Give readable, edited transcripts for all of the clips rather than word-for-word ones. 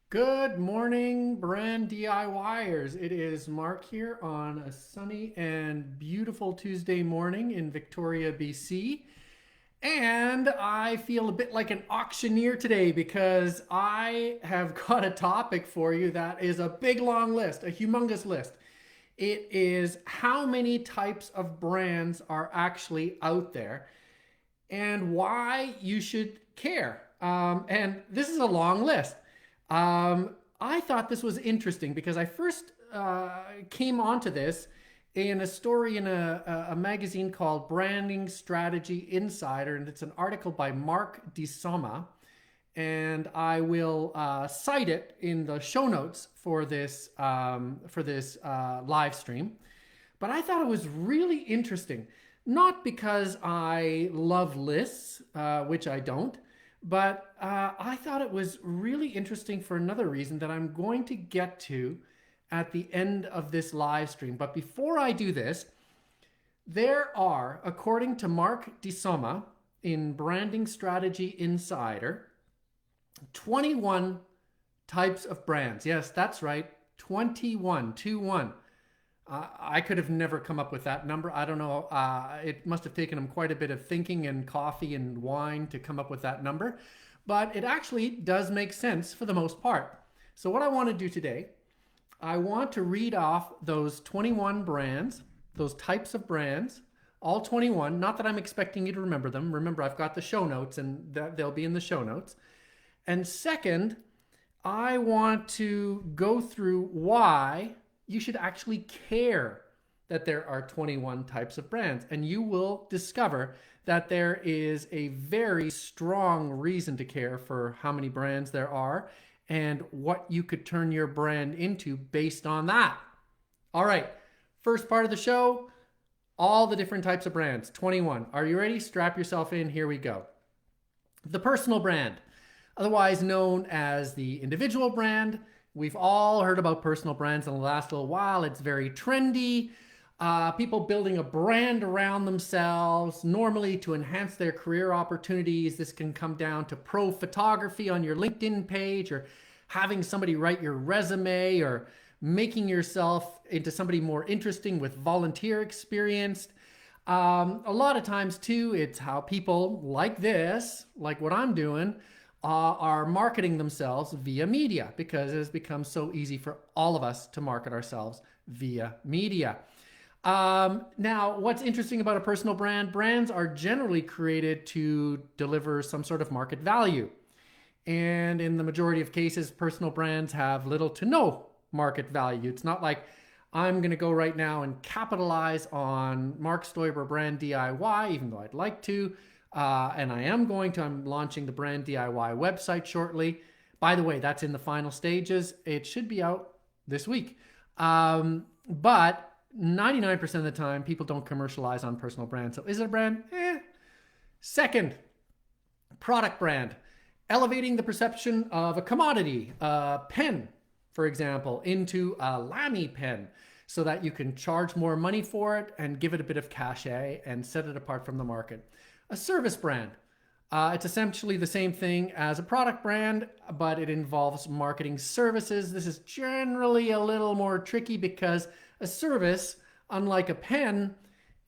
Good morning, brand DIYers. It is Mark here on a sunny and beautiful Tuesday morning in Victoria, BC. And I feel a bit like an auctioneer today because I have got a topic for you that is a big long list, a humongous list. It is how many types of brands are actually out there and why you should care. And this is a long list. I thought this was interesting because I first came onto this in a story in a magazine called Branding Strategy Insider, and it's an article by Marc, and I will cite it in the show notes for this live stream. But I thought it was really interesting, not because I love lists, which I don't, but I thought it was really interesting for another reason that I'm going to get to at the end of this live stream. But before I do this, there are, according to Marc in Branding Strategy Insider, 21 types of brands. Yes, that's right, 21, 2-1. I could have never come up with that number. I don't know. It must have taken him quite a bit of thinking and coffee and wine to come up with that number. But it actually does make sense for the most part. So what I want to do today, I want to read off those 21 brands, those types of brands, all 21. Not that I'm expecting you to remember them. Remember, I've got the show notes and they'll be in the show notes. And second, I want to go through why you should actually care that there are 21 types of brands. And you will discover that there is a very strong reason to care for how many brands there are and what you could turn your brand into based on that. All right, first part of the show, all the different types of brands, 21. Are you ready? Strap yourself in, here we go. The personal brand, otherwise known as the individual brand. We've all heard about personal brands in the last little while. It's very trendy. People building a brand around themselves, normally to enhance their career opportunities. This can come down to pro photography on your LinkedIn page, or having somebody write your resume, or making yourself into somebody more interesting with volunteer experience. A lot of times too, it's how people like this, like what I'm doing, are marketing themselves via media, because it has become so easy for all of us to market ourselves via media. Now, what's interesting about a personal brand, brands are generally created to deliver some sort of market value. And in the majority of cases, personal brands have little to no market value. It's not like I'm going to go right now and capitalize on Marc Stoiber Brand DIY, even though I'd like to. And I am going to. I'm launching the BrandDIYer website shortly. By the way, that's in the final stages. It should be out this week. But 99% of the time, people don't commercialize on personal brands. So is it a brand? Second, product brand. Elevating the perception of a commodity, a pen, for example, into a Lamy pen, so that you can charge more money for it and give it a bit of cachet and set it apart from the market. A service brand. It's essentially the same thing as a product brand, but it involves marketing services. This is generally a little more tricky because a service, unlike a pen,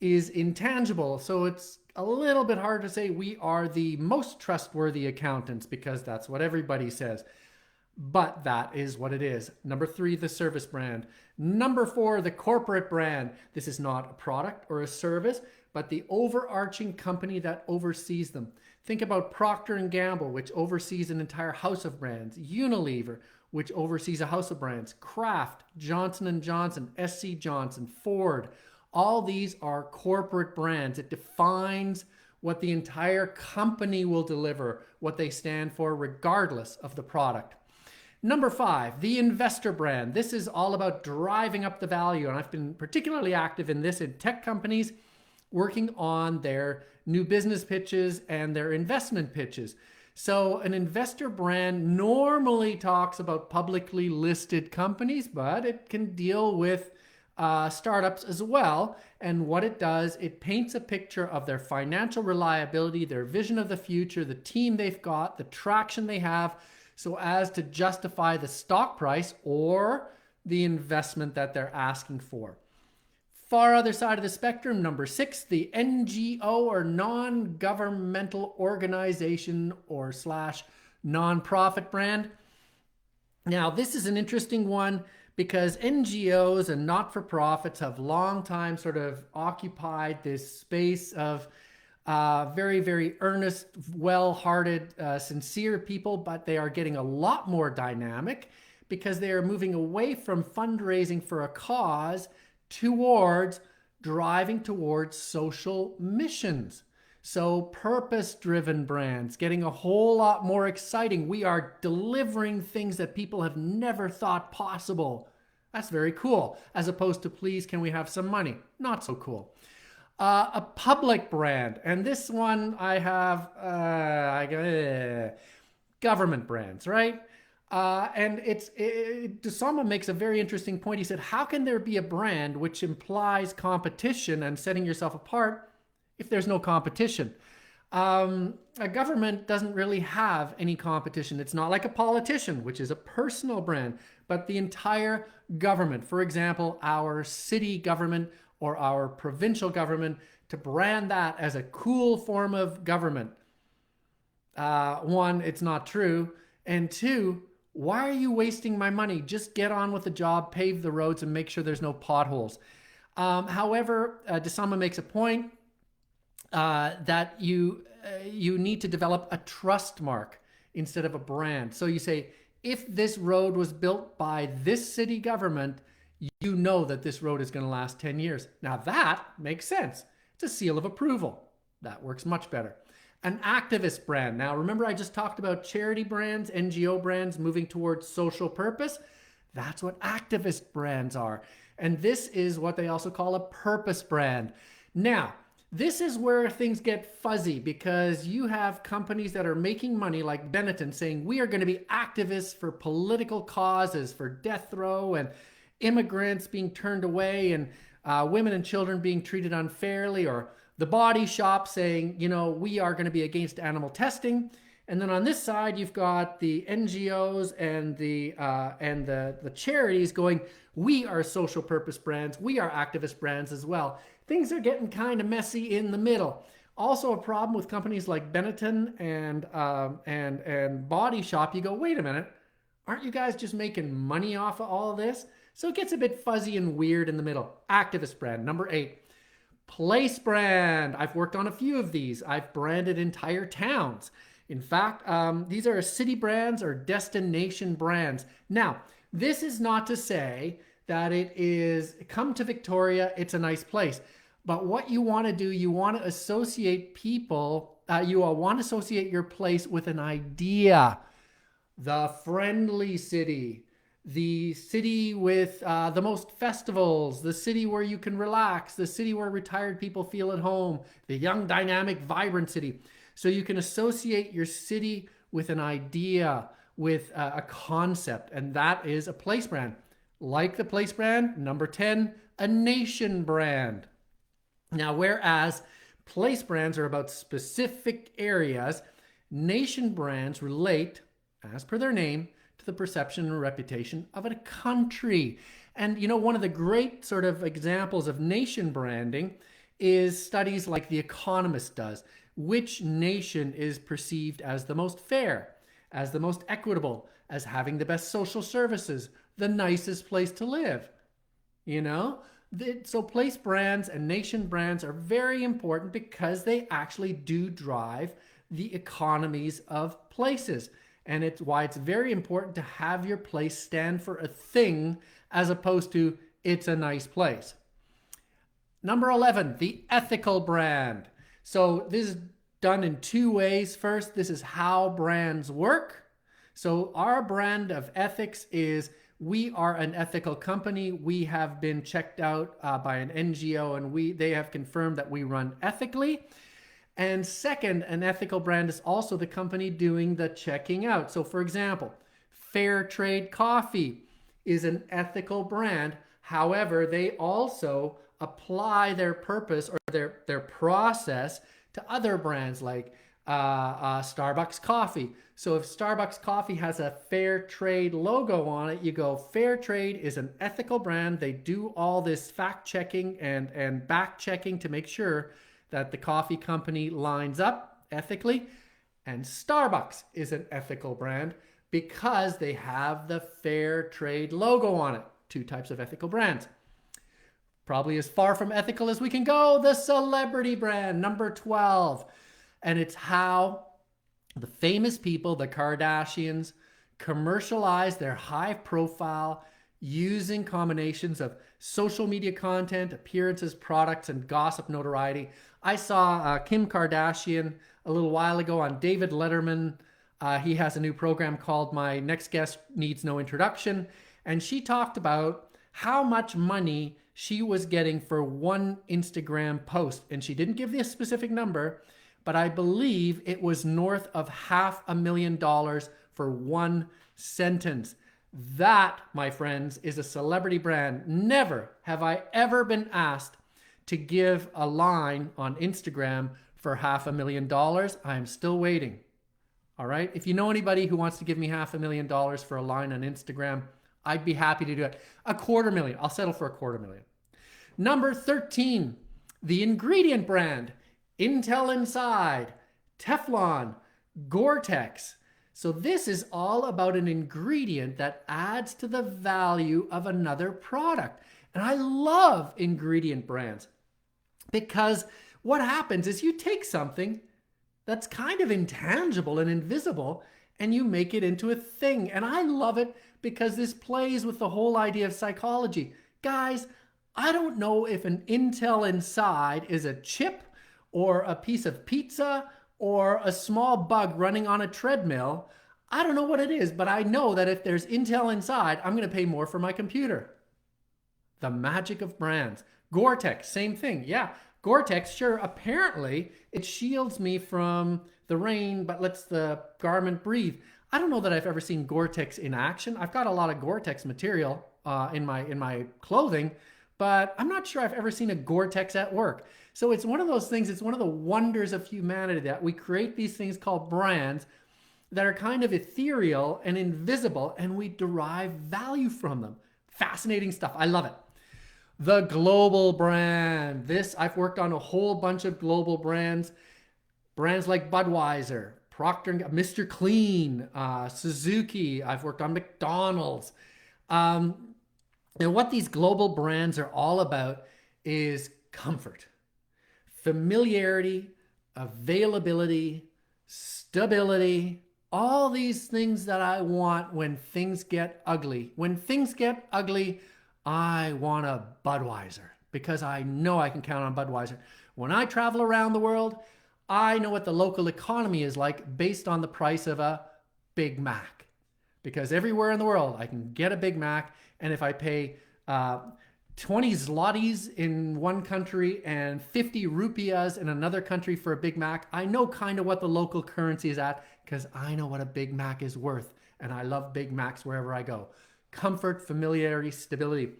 is intangible. So it's a little bit hard to say we are the most trustworthy accountants because that's what everybody says. But that is what it is. Number 3, the service brand. Number 4, the corporate brand. This is not a product or a service, but the overarching company that oversees them. Think about Procter & Gamble, which oversees an entire house of brands. Unilever, which oversees a house of brands. Kraft, Johnson & Johnson, SC Johnson, Ford. All these are corporate brands. It defines what the entire company will deliver, what they stand for, regardless of the product. Number 5, the investor brand. This is all about driving up the value, and I've been particularly active in this in tech companies, working on their new business pitches and their investment pitches. So an investor brand normally talks about publicly listed companies, but it can deal with startups as well. And what it does, it paints a picture of their financial reliability, their vision of the future, the team they've got, the traction they have, so as to justify the stock price or the investment that they're asking for. Far other side of the spectrum, number 6, the NGO or non-governmental organization or slash nonprofit brand. Now, this is an interesting one because NGOs and not-for-profits have long time sort of occupied this space of very, very earnest, well-hearted, sincere people, but they are getting a lot more dynamic because they are moving away from fundraising for a cause towards driving towards social missions. So purpose-driven brands getting a whole lot more exciting. We are delivering things that people have never thought possible. That's very cool. As opposed to, please, can we have some money? Not so cool. A public brand, and this one I have government brands, right? And someone makes a very interesting point. He said, how can there be a brand which implies competition and setting yourself apart if there's no competition? A government doesn't really have any competition. It's not like a politician, which is a personal brand, but the entire government. For example, our city government or our provincial government, to brand that as a cool form of government. One, it's not true. And two, why are you wasting my money? Just get on with the job, pave the roads, and make sure there's no potholes. However, Desama makes a point that you need to develop a trust mark instead of a brand. So you say, if this road was built by this city government, you know that this road is going to last 10 years. Now that makes sense. It's a seal of approval. That works much better. An activist brand. Now, remember I just talked about charity brands, NGO brands moving towards social purpose? That's what activist brands are. And this is what they also call a purpose brand. Now, this is where things get fuzzy because you have companies that are making money like Benetton saying, we are going to be activists for political causes, for death row and immigrants being turned away and women and children being treated unfairly, or the Body Shop saying, you know, we are going to be against animal testing. And then on this side, you've got the NGOs and the charities going, we are social purpose brands. We are activist brands as well. Things are getting kind of messy in the middle. Also a problem with companies like Benetton and Body Shop. You go, wait a minute, aren't you guys just making money off of all of this? So it gets a bit fuzzy and weird in the middle. Activist brand, number 8. Place brand. I've worked on a few of these. I've branded entire towns. In fact, these are city brands or destination brands. Now, this is not to say that it is, come to Victoria, it's a nice place. But what you want to do, you want to associate people, you want to associate your place with an idea. The friendly city, the city with the most festivals, the city where you can relax, the city where retired people feel at home, the young, dynamic, vibrant city. So you can associate your city with an idea, with a concept, and that is a place brand. Like the place brand, number 10, a nation brand. Now, whereas place brands are about specific areas, nation brands relate, as per their name, to the perception and reputation of a country. And you know, one of the great sort of examples of nation branding is studies like The Economist does. Which nation is perceived as the most fair, as the most equitable, as having the best social services, the nicest place to live? You know? So place brands and nation brands are very important because they actually do drive the economies of places. And it's why it's very important to have your place stand for a thing as opposed to it's a nice place. Number 11, the ethical brand. So this is done in two ways. First, this is how brands work. So our brand of ethics is we are an ethical company. We have been checked out by an NGO and they have confirmed that we run ethically. And second, an ethical brand is also the company doing the checking out. So for example, Fair Trade Coffee is an ethical brand. However, they also apply their purpose or their process to other brands like Starbucks coffee. So if Starbucks coffee has a fair trade logo on it, you go, fair trade is an ethical brand. They do all this fact checking and back checking to make sure that the coffee company lines up ethically. And Starbucks is an ethical brand because they have the fair trade logo on it. Two types of ethical brands. Probably as far from ethical as we can go, the celebrity brand, number 12. And it's how the famous people, the Kardashians, commercialize their high profile using combinations of social media content, appearances, products, and gossip notoriety. I saw Kim Kardashian a little while ago on David Letterman. He has a new program called My Next Guest Needs No Introduction. And she talked about how much money she was getting for one Instagram post. And she didn't give the specific number, but I believe it was north of $500,000 for one sentence. That, my friends, is a celebrity brand. Never have I ever been asked to give a line on Instagram for $500,000. I'm still waiting. All right. If you know anybody who wants to give me $500,000 for a line on Instagram, I'd be happy to do it. $250,000. I'll settle for $250,000. Number 13, the ingredient brand. Intel Inside, Teflon, Gore-Tex. So this is all about an ingredient that adds to the value of another product. And I love ingredient brands because what happens is you take something that's kind of intangible and invisible and you make it into a thing. And I love it because this plays with the whole idea of psychology. Guys, I don't know if an Intel Inside is a chip or a piece of pizza or a small bug running on a treadmill. I don't know what it is, but I know that if there's Intel Inside, I'm going to pay more for my computer. The magic of brands. Gore-Tex, same thing. Yeah, Gore-Tex, sure, apparently it shields me from the rain, but lets the garment breathe. I don't know that I've ever seen Gore-Tex in action. I've got a lot of Gore-Tex material in my clothing, but I'm not sure I've ever seen a Gore-Tex at work. So it's one of those things, it's one of the wonders of humanity that we create these things called brands that are kind of ethereal and invisible, and we derive value from them. Fascinating stuff. I love it. The global brand. This, I've worked on a whole bunch of global brands. Brands like Budweiser, Procter & Gamble, Mr. Clean, Suzuki. I've worked on McDonald's. And what these global brands are all about is comfort, familiarity, availability, stability, all these things that I want when things get ugly. When things get ugly, I want a Budweiser because I know I can count on Budweiser. When I travel around the world, I know what the local economy is like based on the price of a Big Mac. Because everywhere in the world, I can get a Big Mac, and if I pay 20 zlotys in one country and 50 rupiahs in another country for a Big Mac, I know kind of what the local currency is at because I know what a Big Mac is worth. And I love Big Macs wherever I go. Comfort, familiarity, stability.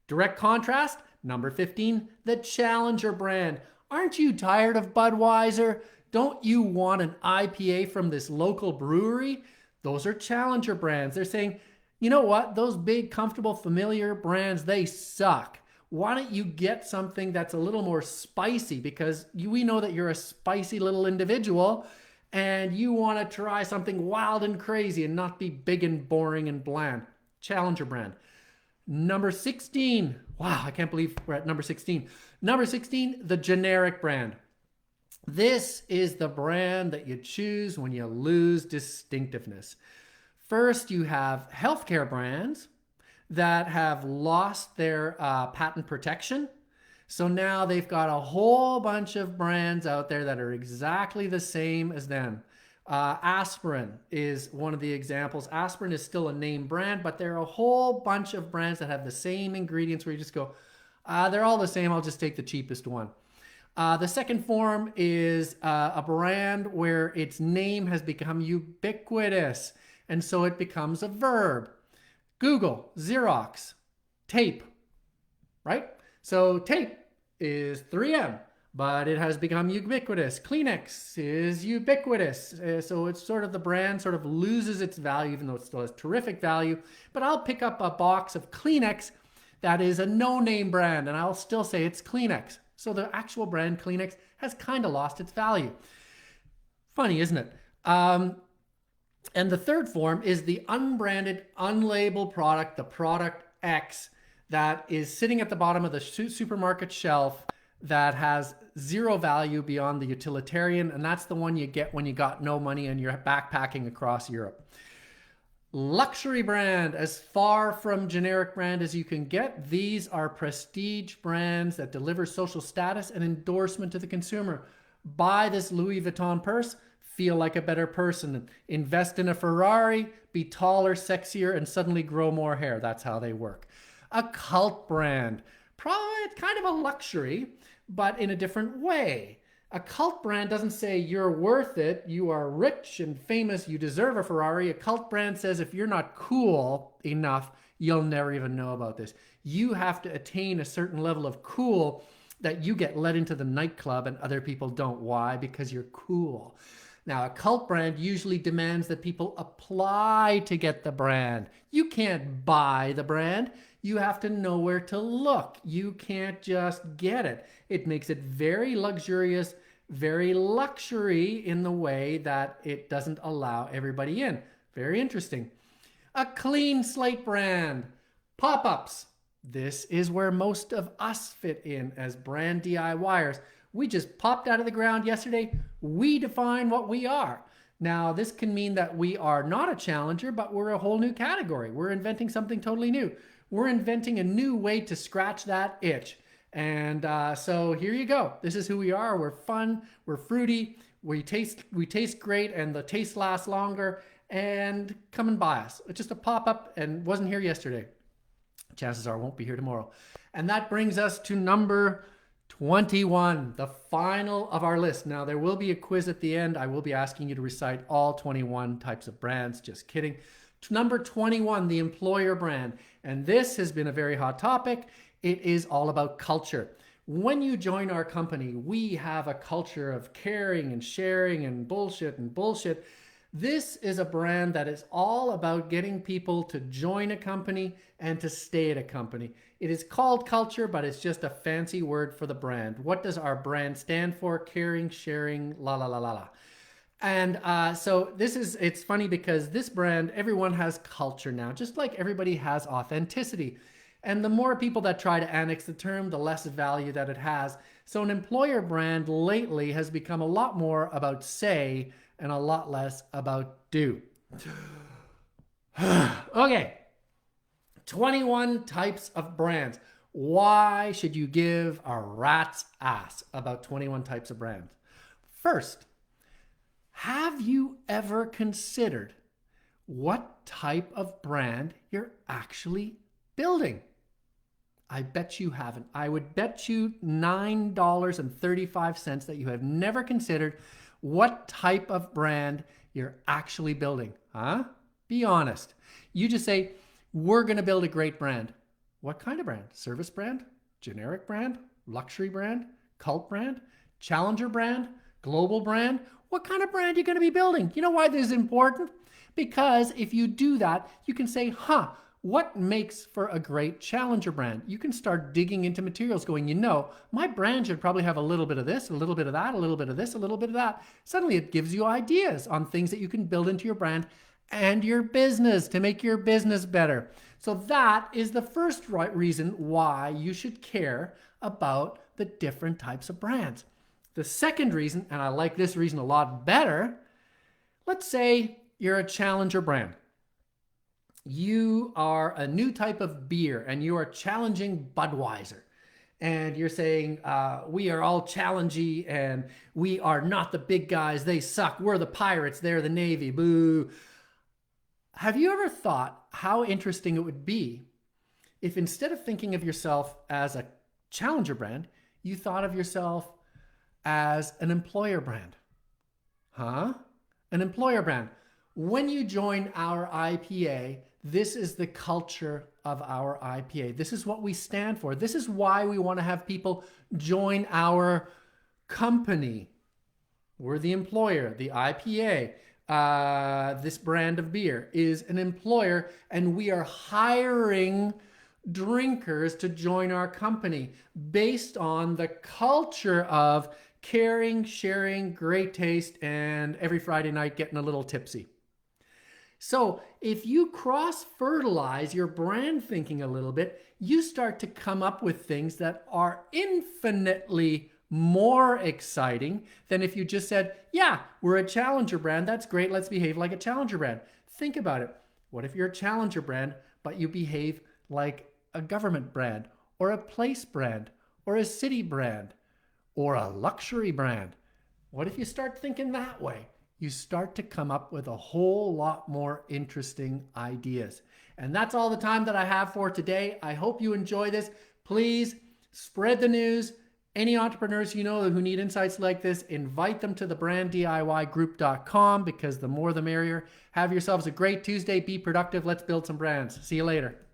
Direct contrast, number 15, the Challenger brand. Aren't you tired of Budweiser? Don't you want an IPA from this local brewery? Those are Challenger brands. They're saying, you know what? Those big, comfortable, familiar brands, they suck. Why don't you get something that's a little more spicy? Because we know that you're a spicy little individual and you want to try something wild and crazy and not be big and boring and bland. Challenger brand. Number 16. Wow, I can't believe we're at number 16. Number 16, the generic brand. This is the brand that you choose when you lose distinctiveness. First, you have healthcare brands that have lost their patent protection. So now they've got a whole bunch of brands out there that are exactly the same as them. Aspirin is one of the examples. Aspirin is still a name brand, but there are a whole bunch of brands that have the same ingredients where you just go, they're all the same. I'll just take the cheapest one. The second form is a brand where its name has become ubiquitous. And so it becomes a verb. Google, Xerox, tape, right? So tape is 3M. but it has become ubiquitous. Kleenex is ubiquitous. So it's sort of the brand sort of loses its value, even though it still has terrific value. But I'll pick up a box of Kleenex that is a no-name brand, and I'll still say it's Kleenex. So the actual brand Kleenex has kind of lost its value. Funny, isn't it? And the third form is the unbranded, unlabeled product, the product X, that is sitting at the bottom of the supermarket shelf that has zero value beyond the utilitarian, and that's the one you get when you got no money and you're backpacking across Europe. Luxury brand, as far from generic brand as you can get. These are prestige brands that deliver social status and endorsement to the consumer. Buy this Louis Vuitton purse, feel like a better person. Invest in a Ferrari, be taller, sexier, and suddenly grow more hair. That's how they work. A cult brand, probably kind of a luxury, but in a different way. A cult brand doesn't say you're worth it, you are rich and famous, you deserve a Ferrari. A cult brand says if you're not cool enough, you'll never even know about this. You have to attain a certain level of cool that you get let into the nightclub and other people don't. Why? Because you're cool. Now, a cult brand usually demands that people apply to get the brand. You can't buy the brand. You have to know where to look. You can't just get it. It makes it very luxurious, very luxury in the way that it doesn't allow everybody in. Very interesting. A clean slate brand. Pop-ups. This is where most of us fit in as brand DIYers. We just popped out of the ground yesterday. We define what we are. Now, this can mean that we are not a challenger, but we're a whole new category. We're inventing something totally new. We're inventing a new way to scratch that itch. And so here you go. This is who we are. We're fun. We're fruity. We taste great, and the taste lasts longer. And come and buy us. It's just a pop-up and wasn't here yesterday. Chances are it won't be here tomorrow. And that brings us to number 21, the final of our list. Now, there will be a quiz at the end. I will be asking you to recite all 21 types of brands. Just kidding. Number 21, the employer brand. And this has been a very hot topic. It is all about culture. When you join our company, we have a culture of caring and sharing and bullshit. This is a brand that is all about getting people to join a company and to stay at a company. It is called culture, but it's just a fancy word for the brand. What does our brand stand for? Caring, sharing, la la la la la. And so it's funny because this brand, everyone has culture now, just like everybody has authenticity. And the more people that try to annex the term, the less value that it has. So an employer brand lately has become a lot more about say and a lot less about do. Okay, 21 types of brands. Why should you give a rat's ass about 21 types of brands? First, have you ever considered what type of brand you're actually building? I bet you haven't. I would bet you $9.35 that you have never considered what type of brand you're actually building. Huh? Be honest. You just say, we're going to build a great brand. What kind of brand? Service brand? Generic brand? Luxury brand? Cult brand? Challenger brand? Global brand? What kind of brand are you going to be building? You know why this is important? Because if you do that, you can say, what makes for a great challenger brand? You can start digging into materials going, my brand should probably have a little bit of this, a little bit of that, a little bit of this, a little bit of that. Suddenly it gives you ideas on things that you can build into your brand and your business to make your business better. So that is the first reason why you should care about the different types of brands. The second reason, and I like this reason a lot better, let's say you're a challenger brand. You are a new type of beer and you are challenging Budweiser. And you're saying, we are all challengey and we are not the big guys. They suck. We're the pirates. They're the Navy. Boo. Have you ever thought how interesting it would be if instead of thinking of yourself as a challenger brand, you thought of yourself as an employer brand? An employer brand. When you join our IPA, this is the culture of our IPA. This is what we stand for. This is why we want to have people join our company. We're the employer. The IPA, this brand of beer, is an employer, and we are hiring drinkers to join our company based on the culture of caring, sharing, great taste, and every Friday night getting a little tipsy. So if you cross-fertilize your brand thinking a little bit, you start to come up with things that are infinitely more exciting than if you just said, yeah, we're a challenger brand. That's great. Let's behave like a challenger brand. Think about it. What if you're a challenger brand, but you behave like a government brand or a place brand or a city brand or a luxury brand? What if you start thinking that way? You start to come up with a whole lot more interesting ideas. And that's all the time that I have for today. I hope you enjoy this. Please spread the news. Any entrepreneurs you know who need insights like this, invite them to the BrandDIYgroup.com, because the more the merrier. Have yourselves a great Tuesday. Be productive. Let's build some brands. See you later.